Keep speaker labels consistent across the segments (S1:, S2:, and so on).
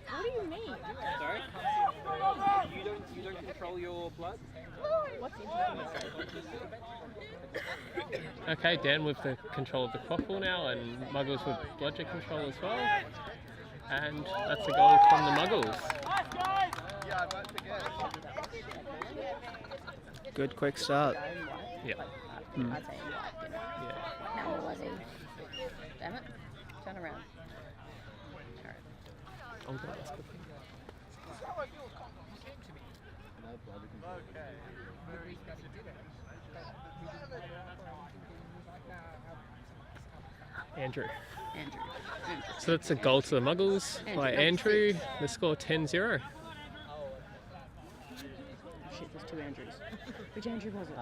S1: What do you mean?
S2: Sorry? You don't control your blood?
S3: Okay, Dan with the control of the quaffle now, and Muggles with bludger control as well. And that's a goal from the Muggles.
S4: Good quick start.
S3: Yeah.
S1: I'd say yeah. Now what was he? Damn it. Turn around.
S3: Oh, God, that's good. Andrew. So that's a goal to the Muggles by Andrew. The score 10-0.
S1: Shit, there's two Andrews. Which Andrew was it?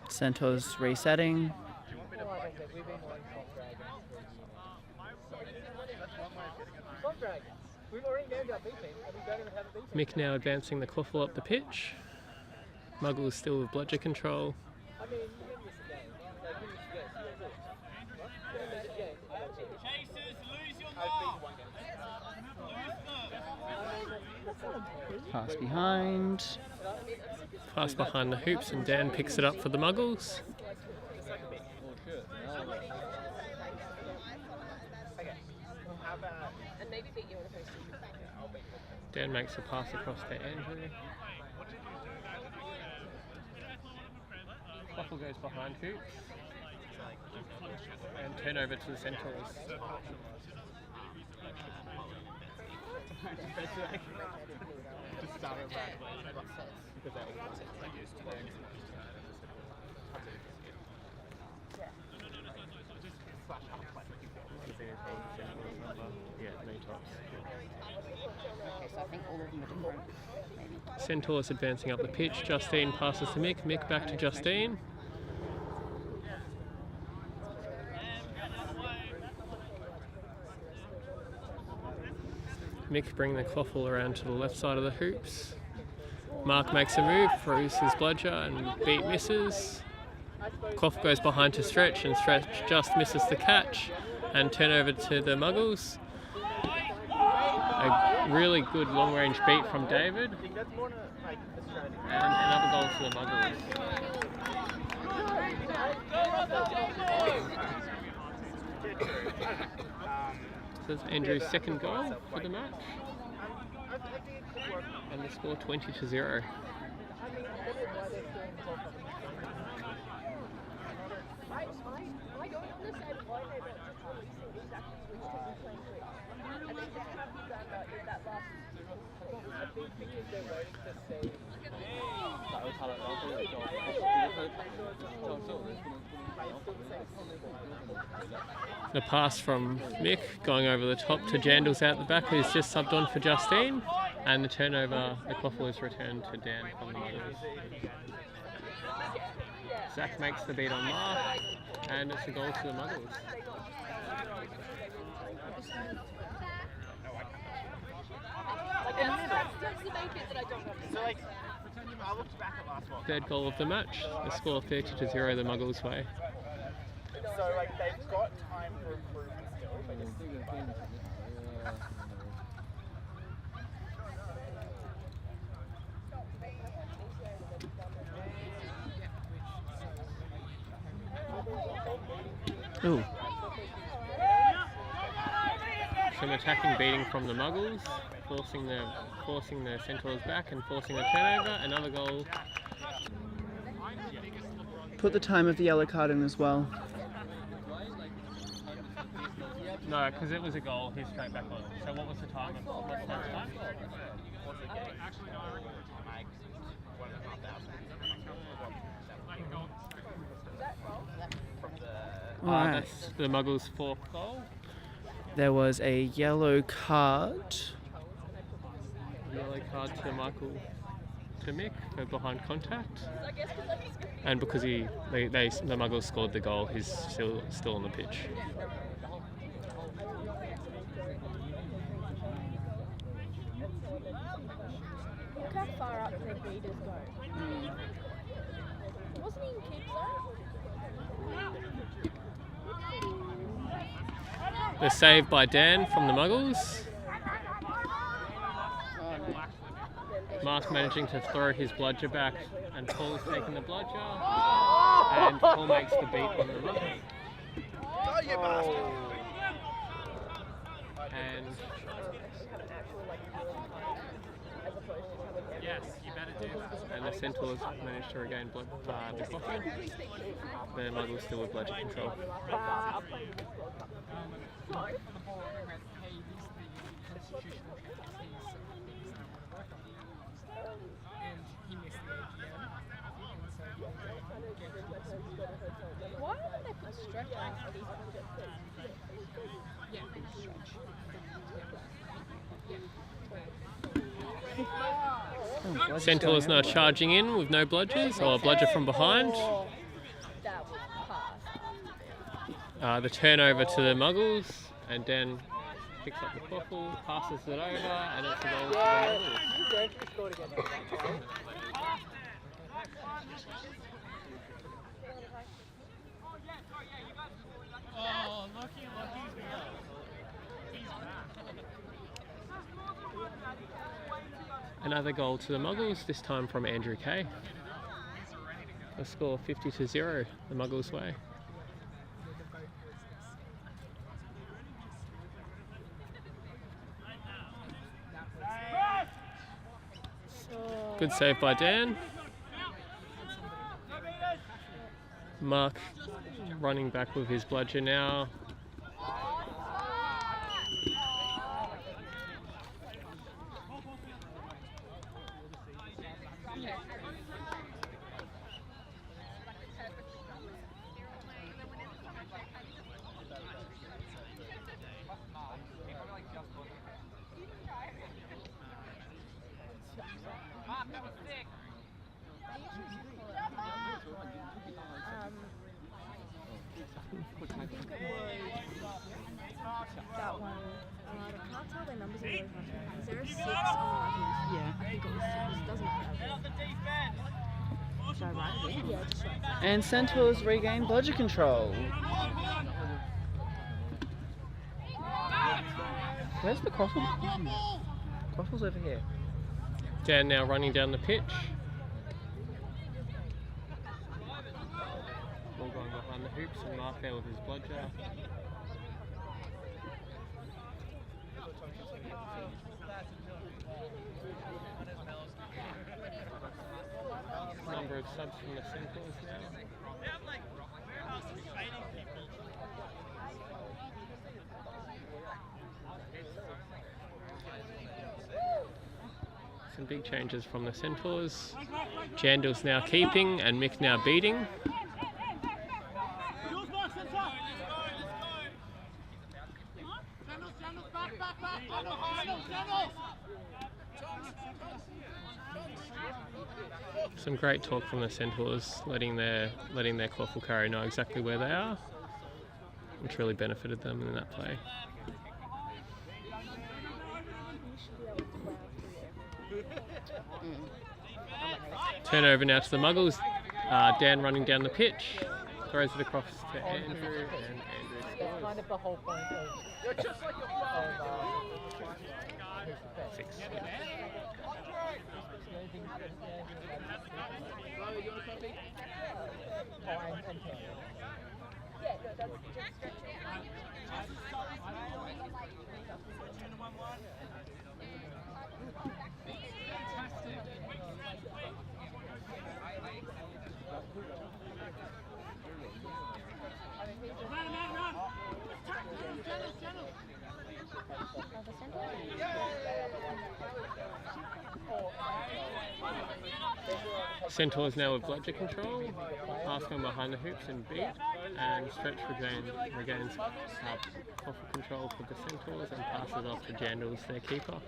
S4: Centaurs resetting.
S3: Mick now advancing the quaffle up the pitch. Muggles still with bludger control.
S4: Pass behind.
S3: Pass behind the hoops, and Dan picks it up for the Muggles. Dan makes a pass across to Andrew. Quaffle goes behind hoops. And turnover to the Centaurs. Yeah, many tops.
S1: Okay, so I think all of them are different. Maybe.
S3: Centaurs advancing up the pitch. Justine passes to Mick. Mick back to Justine. Mick bringing the quaffle around to the left side of the hoops. Mark makes a move, throws his bludger, and beat misses. Quaffle goes behind to Stretch, and Stretch just misses the catch. And turnover to the Muggles. A really good long-range beat from David. And another goal to the Muggles. So that's Andrew's second goal for the match. And the score 20-0. The pass from Mick going over the top to Jandals out the back, who's just subbed on for Justine, and the turnover, the quaffle is returned to Dan from the Muggles. Zach makes the beat on Mark, and it's a goal to the Muggles. Third goal of the match, the score 30-0 the Muggles way.
S5: So like they've got time for improvement still, but just
S4: Ooh.
S3: Some attacking beating from the Muggles, forcing the Centaurs back and forcing the turnover. Another goal.
S4: Put the time of the yellow card in as well.
S3: No, because it was a goal. He's straight back on. So what was the time? What's match time? That's the Muggles' fourth goal.
S4: There was a yellow card.
S3: Yellow card to Mick for behind contact. And because the Muggles scored the goal, he's still on the pitch.
S6: far up their beaters go. Wasn't he in keeps though?
S3: The save by Dan from the Muggles. Mark managing to throw his bludger back, and Paul's taking the bludger, and Paul makes the beat on the Muggles. And yes, you better do. And the Centaurs managed to regain the coffin. The Muggles still with bludger control.
S6: Why haven't they put stretch on these?
S3: Centaurs now charging in with no bludgers, or a bludger from behind.
S6: That was passed.
S3: The turnover to the Muggles, and Dan picks up the quaffle, passes it over, and it's a goal to the Muggles. Another goal to the Muggles, this time from Andrew Kay. A score 50-0, the Muggles' way. Good save by Dan. Mark running back with his bludger now.
S6: That one. I can't tell their numbers are really hard. Is there a 6 on the Muggles?
S1: Yeah.
S6: I think it was 6. Doesn't matter.
S1: Should I write it in?
S6: Yeah, just right.
S4: And Centaurs regain bludger control. Where's the quaffle? Quaffle's over here.
S3: Dan now running down the pitch. Ball going behind the hoops, and Mark there with his bludger. Number of subs from the Centaurs now. Some big changes from the Centaurs. Jandal's now keeping and Mick now beating. Some great talk from the Centaurs, letting their quaffle carry know exactly where they are, which really benefited them in that play. Turnover now to the Muggles. Dan running down the pitch, throws it across to Andrew, and Andrew scores.
S5: Kind of the whole point of you're just like
S3: Six. Centaurs now with bludger control, pass going behind the hoops and beat, and Stretch regains quaffle control for the Centaurs and passes off to Jandals, their keeper.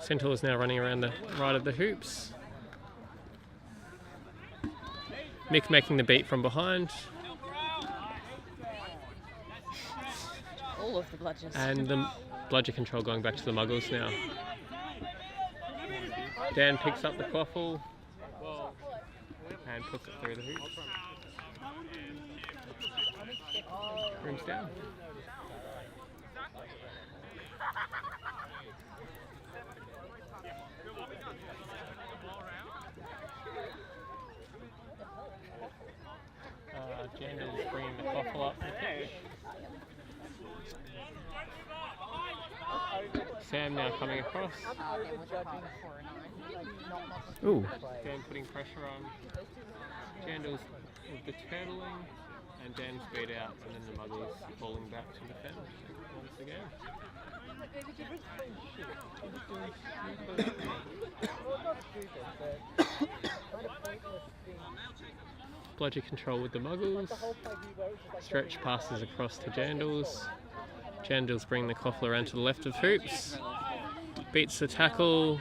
S3: Centaurs now running around the right of the hoops. Mick making the beat from behind.
S1: All of the bludgers.
S3: And the bludger control going back to the Muggles now. Dan picks up the quaffle and puts it through the hoops. Room's down. Jandal's bringing the quaffle up the pitch. Sam now coming across.
S4: Ooh.
S3: Dan putting pressure on. Jandal's with the turtling, and Dan's beat out, and then the Muggles falling back to defend once again. Bludger control with the Muggles. Stretch passes across to Jandals. Jandals bring the quaffle around to the left of hoops. Beats the tackle.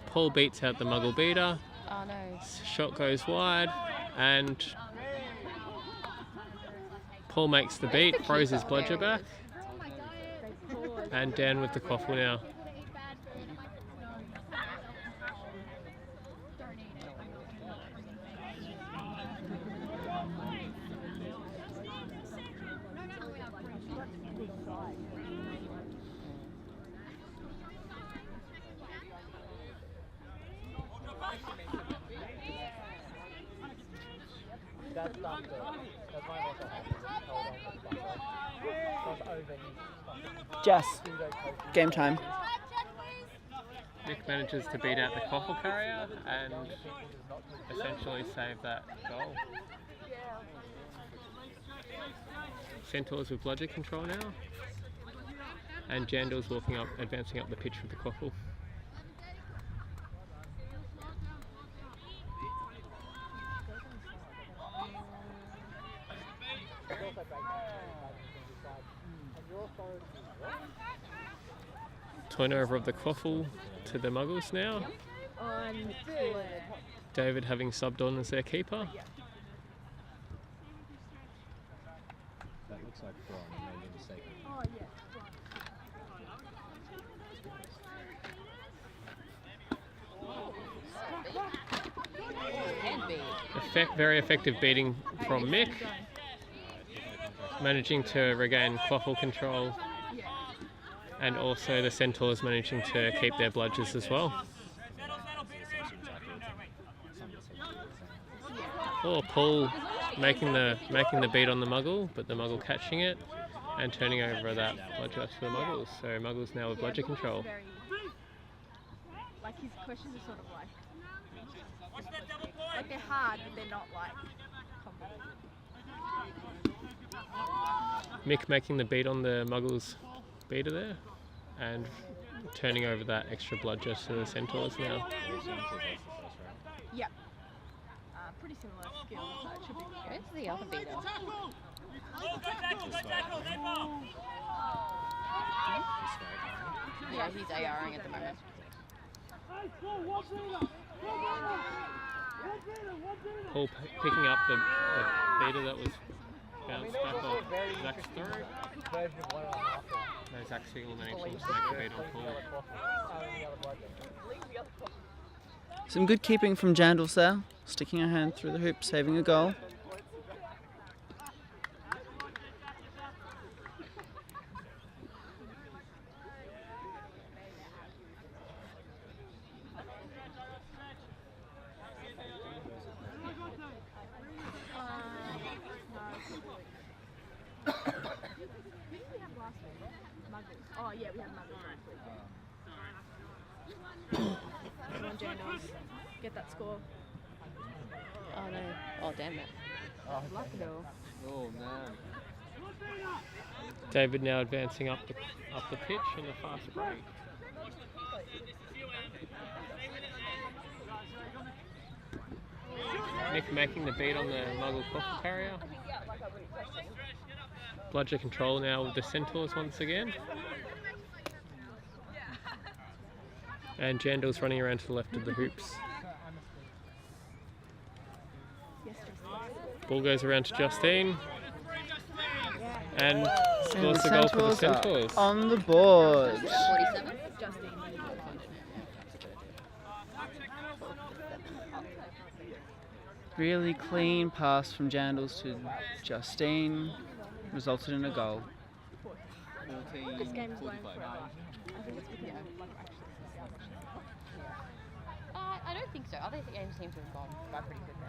S3: Paul beats out the Muggle beater.
S1: Oh no.
S3: Shot goes wide, and Paul makes the beat, throws his bludger back, and Dan with the quaffle now.
S4: Jess, game time.
S3: Nick manages to beat out the quaffle carrier and essentially save that goal. Centaurs with bludger control now, and Jandal's advancing up the pitch with the quaffle. Turnover of the quaffle to the Muggles now. David having subbed on as their keeper.
S7: That looks like Braun, I made a mistake.
S3: Very effective beating from Mick. Managing to regain quaffle control. And also the Centaurs managing to keep their bludgers as well. Oh, Paul making the beat on the Muggle, but the Muggle catching it and turning over that bludger to the Muggles. So Muggles now with bludger control.
S6: Like his questions are sort of like they're hard, but they're not like complicated.
S3: Mick making the beat on the Muggles beater there and turning over that extra bludger to the Centaurs now.
S6: Yep. Pretty similar skills, so it should be good.
S1: Where's the other beater? Yeah, he's ARing at the moment.
S3: Paul picking up the beater that was bounced back off Zach's throw. No, Zach's single managing to make the beat on Paul.
S4: Some good keeping from Jandals there, sticking her hand through the hoop, saving a goal.
S6: Oh yeah, we have Muggles last week. Come on, Jandals. Get that score.
S1: Oh no. Oh damn it.
S6: Luck though.
S7: Oh man.
S3: David now advancing up the pitch in a fast break. Nick making the beat on the Muggle quaffle carrier. Bludger control now with the Centaurs once again. And Jandal's running around to the left of the hoops. Ball goes around to Justine. And
S4: And
S3: scores the goal for the
S4: Centaurs are
S3: Centaurs.
S4: on the board.
S1: 47?
S4: Really clean pass from Jandals to Justine. Resulted in a goal.
S6: This game's going for I think it's video.
S1: I don't think so. Other games seem to have gone by pretty quickly.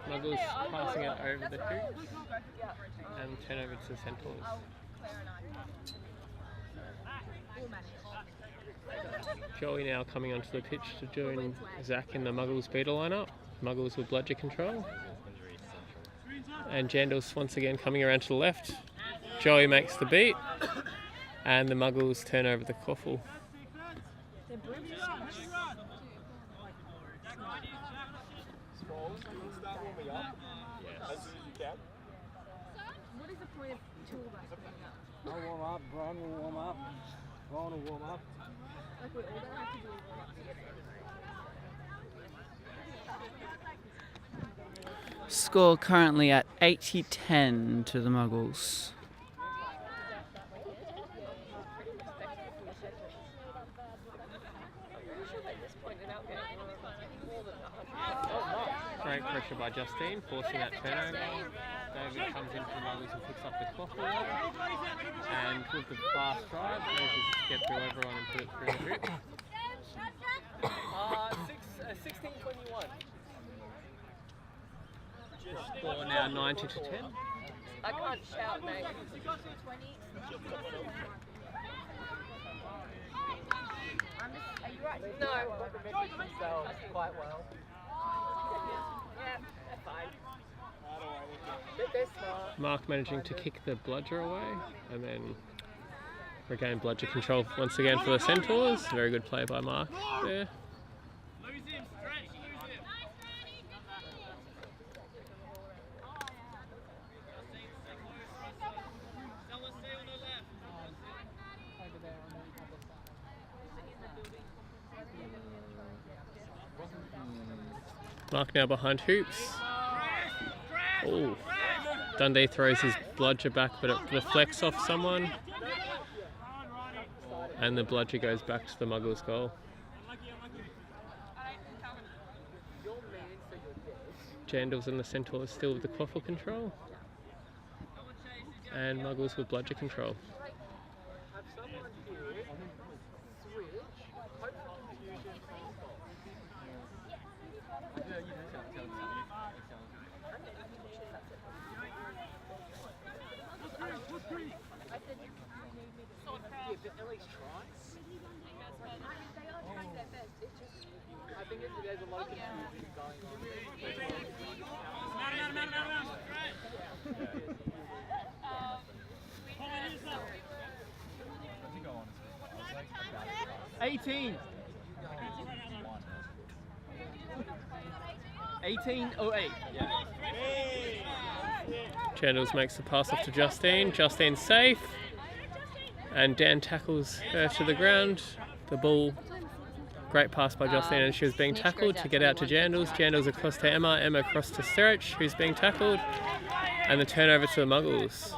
S3: Muggles passing it over the hoops and turn over to the Centaurs. Joey now coming onto the pitch to join Zach in the Muggles beater lineup. Muggles with bludger control. And Jandals once again coming around to the left. Joey makes the beat and the Muggles turn over the quaffle.
S5: Start warming up as soon as you can.
S6: What is the point of two of us warming up?
S7: I'll warm up, Brian will warm up, Ron will warm up.
S6: Like we're all going to have to do a warm up together.
S4: Score currently at 80-10 to the Muggles.
S3: Great pressure by Justine, forcing that turnover. David comes in for Muggles and picks up the quaffle. And with the fast drive, manages to get through everyone and put it through the hoop.
S2: 16-21.
S3: Score now 90-10.
S2: I can't shout, mate.
S6: Are you right?
S2: No, they can manage themselves quite well. Yeah, they're fine. They're smart.
S3: Mark managing to kick the bludger away and then regain bludger control once again for the Centaurs. Very good play by Mark there. Mark now behind hoops. Oh, Dundee throws his bludger back, but it deflects off someone. And the bludger goes back to the Muggles' goal. Jandals and the Centaurs still with the quaffle control. And Muggles with bludger control.
S2: I think there's a lot of confusion going on. 18. 18:08. Yeah.
S3: Jandals makes the pass off to Justine. Justine's safe. And Dan tackles her to the ground. The ball, great pass by Justine, and she was being tackled to get out to Jandals. Jandals across to Emma. Emma across to Serich, who's being tackled. And the turnover to the Muggles.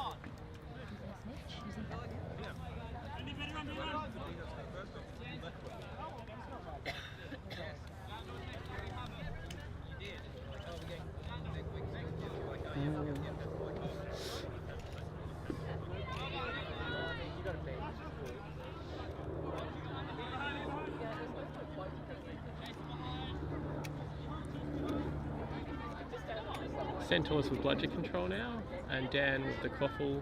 S3: Centaurs with bludger control now, and Dan with the quaffle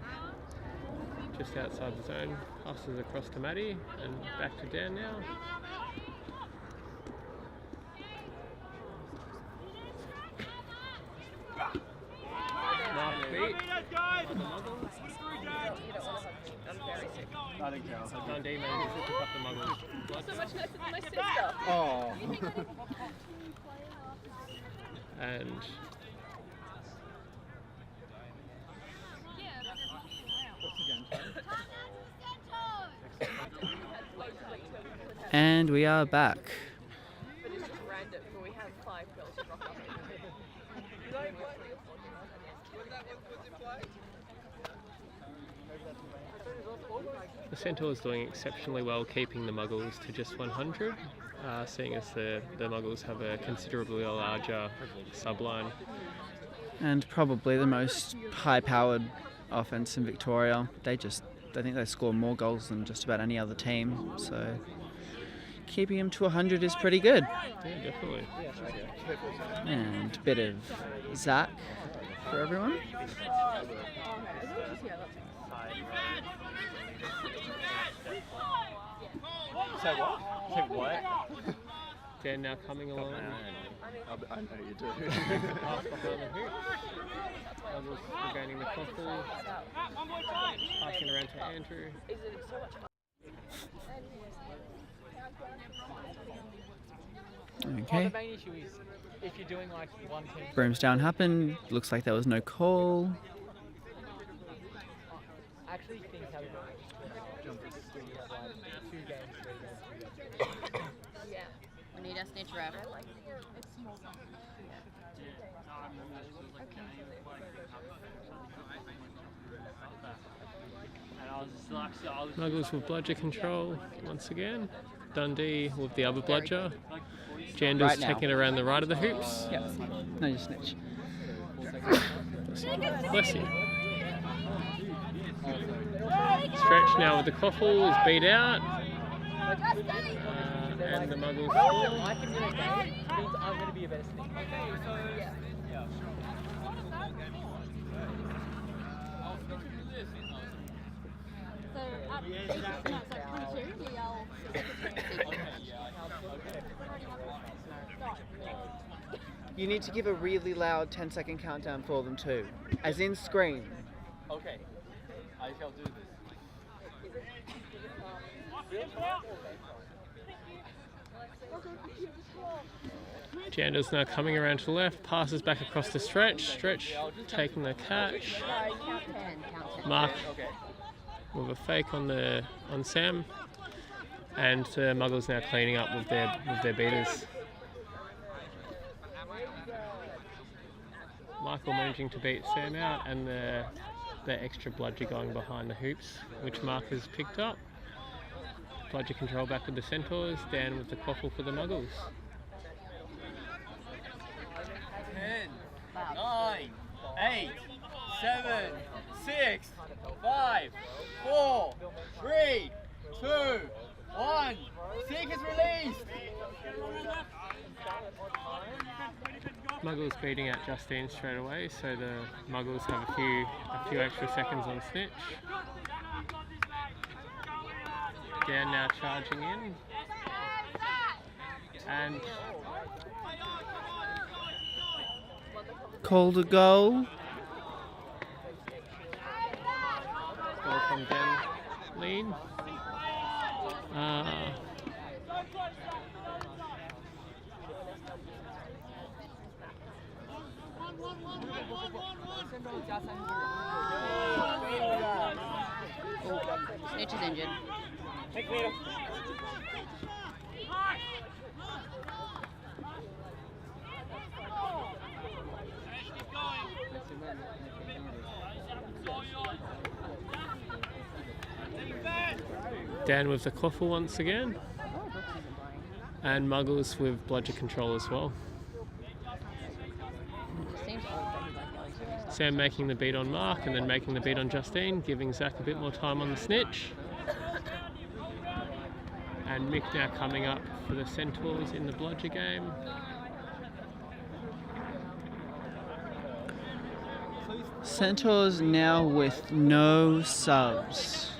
S3: just outside the zone. Passes across to Maddie, and back to Dan now. Mark beat. Dundee manages to pick up the Muggles.
S6: So much nicer than my sister.
S5: Oh.
S3: and
S4: And we are back.
S6: But it's just random, but we have 5 girls who rock up.
S3: the Centaurs doing exceptionally well keeping the Muggles to just 100, seeing as the Muggles have a considerably larger subline.
S4: And probably the most high-powered offense in Victoria. I think they score more goals than just about any other team. So keeping them to 100 is pretty good.
S3: Yeah, definitely.
S4: And a bit of Zach for everyone.
S5: Say what? Say what?
S3: They're now coming along.
S7: I know you do.
S3: Pass behind the hoop. Muggles regaining the Quaffle. Passing around to Andrew.
S4: Okay.
S2: The main issue is if you're doing like one team.
S4: Brooms down happened. Looks like there was no call.
S2: I actually think having jump is we have like 2 games, 3 games.
S1: Yeah. We need a snitch ref.
S3: Muggles with bludger control once again. Dundee with the other bludger. Jandel's
S4: Right now.
S3: taking it around the right of the hoops.
S4: Yep. No, you snitch.
S3: Bless you. Stretch now with the Quaffle is beat out. And the Muggles score.
S2: I can win a game means I'm going to be a better snake.
S4: You need to give a really loud 10-second countdown for them too. As in scream.
S5: Okay, I shall do this.
S3: Jandel's now coming around to the left, passes back across the stretch. Stretch taking the catch.
S1: Count 10.
S3: Mark with a fake on Sam, and the Muggles now cleaning up with their beaters. Michael managing to beat Sam out, and the extra bludger going behind the hoops, which Mark has picked up. Bludger control back with the Centaurs, Dan with the Quaffle for the Muggles.
S5: 10, 9, 8, 7, 6, 5, 4, 3, 2, 1. Seek is released.
S3: Muggles beating out Justine straight away, so the Muggles have a few extra seconds on snitch. Dan now charging in, and
S4: Called a goal.
S3: goal from Dan Lean.
S1: Snitch is injured.
S3: Dan with the Quaffle once again, and Muggles with bludger control as well.
S1: Seems old, but he's like going to.
S3: Sam making the beat on Mark and then making the beat on Justine, giving Zach a bit more time on the snitch. And Mick now coming up for the Centaurs in the bludger game.
S4: Centaurs now with no subs.